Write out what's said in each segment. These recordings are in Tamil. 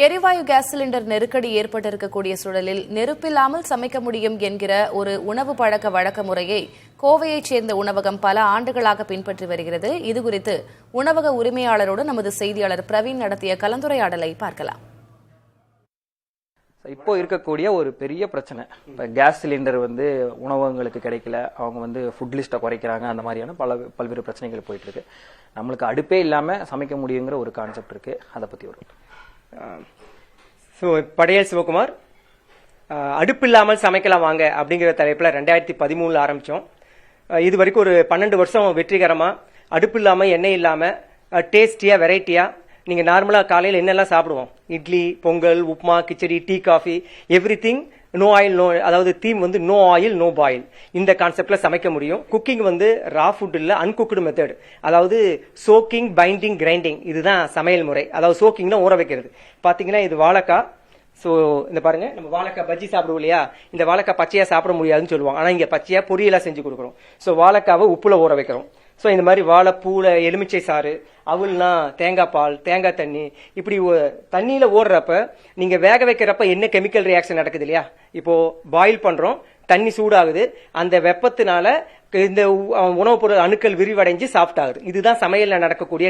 எரிவாயு கேஸ் சிலிண்டர் நெருக்கடி ஏற்பட்டிருக்கக்கூடிய சூழலில் நெருப்பில்லாமல் சமைக்க முடியும் என்கிற ஒரு உணவு பழக்க வழக்க முறையை கோவையைச் சேர்ந்த உணவகம் பல ஆண்டுகளாக பின்பற்றி வருகிறது. இதுகுறித்து உணவக உரிமையாளரோடு நமது செய்தியாளர் பிரவீன் நடத்திய கலந்துரையாடலை பார்க்கலாம். இப்போ இருக்கக்கூடிய ஒரு பெரிய பிரச்சனை, இப்போ கேஸ் சிலிண்டர் உணவகங்களுக்கு கிடைக்கல, அவங்க ஃபுட் லிஸ்ட்டை குறைக்கிறாங்க, அந்த மாதிரியான பல்வேறு பிரச்சனைகள் போயிட்டு இருக்கு. நம்மளுக்கு அடுப்பே இல்லாம சமைக்க முடியுங்கிற ஒரு கான்செப்ட் இருக்கு. அதை பத்தி ஒரு படையல் சிவகுமார், அடுப்பு இல்லாமல் சமைக்கலாம் வாங்க அப்படிங்கிற தலைப்புல 2013 ஆரம்பிச்சோம். இது வரைக்கும் ஒரு 12 வருஷம் வெற்றிகரமா அடுப்பு இல்லாம எண்ணெய் இல்லாம டேஸ்டியா வெரைட்டியா நீங்க நார்மலா காலையில என்னெல்லாம் சாப்பிடுவோம், idli, pongal, upma, khichdi, tea, coffee, everything no oil no, அதாவது theme no oil no boil, இந்த கான்செப்ட்ல சமைக்க முடியும். குக்கிங் ரா ஃபுட் இல்ல, அன்குக்டு மெத்தட், அதாவது சோக்கிங், பைண்டிங், கிரைண்டிங், இதுதான் சமையல் முறை. அதாவது சோக்கிங்னா ஊற வைக்கிறது. பாத்தீங்கன்னா இது வாழைக்காய். சோ இந்த பாருங்க, நம்ம வாழைக்காய் பஜ்ஜி சாப்பிடுவோம் இல்லையா, இந்த வாழைக்காய் பச்சையா சாப்பிட முடியாதுன்னு சொல்லுவாங்க. ஆனா இங்க பச்சையா பொரியலா செஞ்சு கொடுக்குறோம். சோ வாழைக்காவை உப்புல ஊற வைக்கிறோம். சோ இந்த மாதிரி வாழைப்பூல எலுமிச்சை சாறு, அவுள்னா தேங்காய் பால், தேங்காய் தண்ணி, இப்படி தண்ணியில ஓடுறப்ப நீங்க வேக வைக்கிறப்ப என்ன கெமிக்கல் ரியாக்ஷன் நடக்குது இல்லையா, இப்போ பாயில் பண்றோம், தண்ணி சூடாகுது, அந்த வெப்பத்தினால இந்த உணவுப் பொருள் அணுக்கள் விரிவடைஞ்சு சாஃப்ட் ஆகுது. இதுதான் சமையல்ல நடக்கக்கூடிய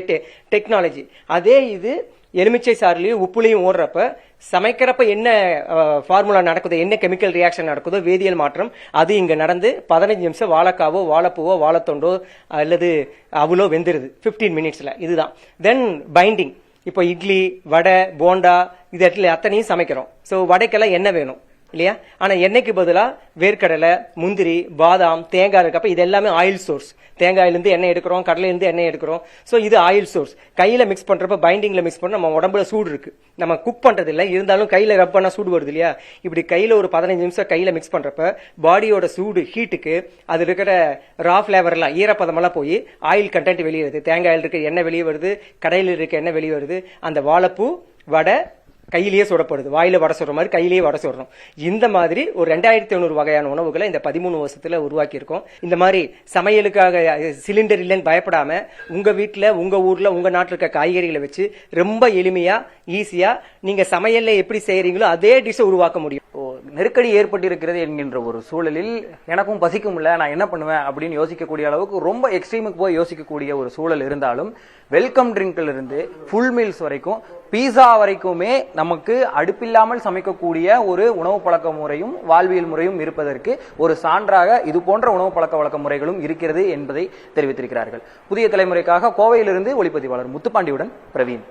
டெக்னாலஜி. அதே இது எலுமிச்சை சாறுலயும் உப்புலையும் ஓடுறப்ப சமைக்கிறப்ப என்ன ஃபார்முலா நடக்குதோ, என்ன கெமிக்கல் ரியாக்ஷன் நடக்குதோ, வேதியியல் மாற்றம், அது இங்க நடந்து 15 நிமிஷம் வாழைக்காவோ, வாழைப்பூவோ, வாழைத்தொண்டோ அல்லது அவ்வளோ வெந்துருது 15 மினிட்ஸ்ல. இதுதான். தென் பைண்டிங். இப்போ இட்லி, வடை, போண்டா, இது அத்தனையும் சமைக்கிறோம். ஸோ வடைக்கெல்லாம் என்ன வேணும் இல்லையா, ஆனா எண்ணெய்க்கு பதிலா வேர்க்கடலை, முந்திரி, பாதாம், தேங்காய் இருக்கப்ப இது எல்லாமே ஆயில் சோர்ஸ். தேங்காயிலிருந்து எண்ணெய் எடுக்கிறோம், கடலையில இருந்து எண்ணெய் எடுக்கிறோம். சோ இது ஆயில் சோர்ஸ். கையில மிக்ஸ் பண்றப்ப, பைண்டிங்ல மிக்ஸ் பண்ண நம்ம உடம்புல சூடு இருக்கு, நம்ம குக் பண்றது இல்லை, இருந்தாலும் கையில ரப் பண்ணா சூடு வருது இல்லையா. இப்படி கையில ஒரு 15 நிமிஷம் கையில மிக்ஸ் பண்றப்ப பாடியோட சூடு ஹீட்டுக்கு அது இருக்கிற ரா பிளேவர் எல்லாம், ஈரப்பதமெல்லாம் போய் ஆயில் கண்டென்ட் வெளியே வருது. தேங்காயில் இருக்க எண்ணெய் வெளியே வருது, கடையில இருக்க எண்ணெய் வெளியே வருது. அந்த வாழைப்பூ வடை கையிலேயே சுடப்படுது. வாயில வடை சுடுற மாதிரி கையிலேயே வடை சுடுறோம். இந்த மாதிரி ஒரு 2500 வகையான உணவுகளை இந்த 13 வருஷத்துல உருவாக்கி இருக்கோம். இந்த மாதிரி சமையலுக்காக சிலிண்டர் இல்லைன்னு பயப்படாம உங்க வீட்டுல, உங்க ஊர்ல, உங்க நாட்டில் இருக்க காய்கறிகளை வச்சு ரொம்ப எளிமையா, ஈஸியா நீங்க சமையல்ல எப்படி செய்யறீங்களோ அதே டிஷ் உருவாக்க முடியும். நெருக்கடி ஏற்பட்டிருக்கிறது என்கின்ற ஒரு சூழலில் எனக்கும் பசிக்கும் இல்ல, நான் என்ன பண்ணுவேன் அப்படின்னு யோசிக்கக்கூடிய அளவுக்கு ரொம்ப எக்ஸ்ட்ரீமுக்கு போய் யோசிக்கக்கூடிய ஒரு சூழல் இருந்தாலும், வெல்கம் ட்ரிங்க்ல இருந்து ஃபுல் மீல்ஸ் வரைக்கும், பீஸா வரைக்குமே நமக்கு அடுப்பில்லாமல் சமைக்கக்கூடிய ஒரு உணவு பழக்க முறையும் வாழ்வியல் முறையும் இருப்பதற்கு ஒரு சான்றாக இது போன்ற உணவு பழக்க வழக்க முறைகளும் இருக்கிறது என்பதை தெரிவித்திருக்கிறார்கள். புதிய தலைமுறைக்காக கோவையிலிருந்து ஒளிப்பதிவாளர் முத்துப்பாண்டியுடன் பிரவீன்.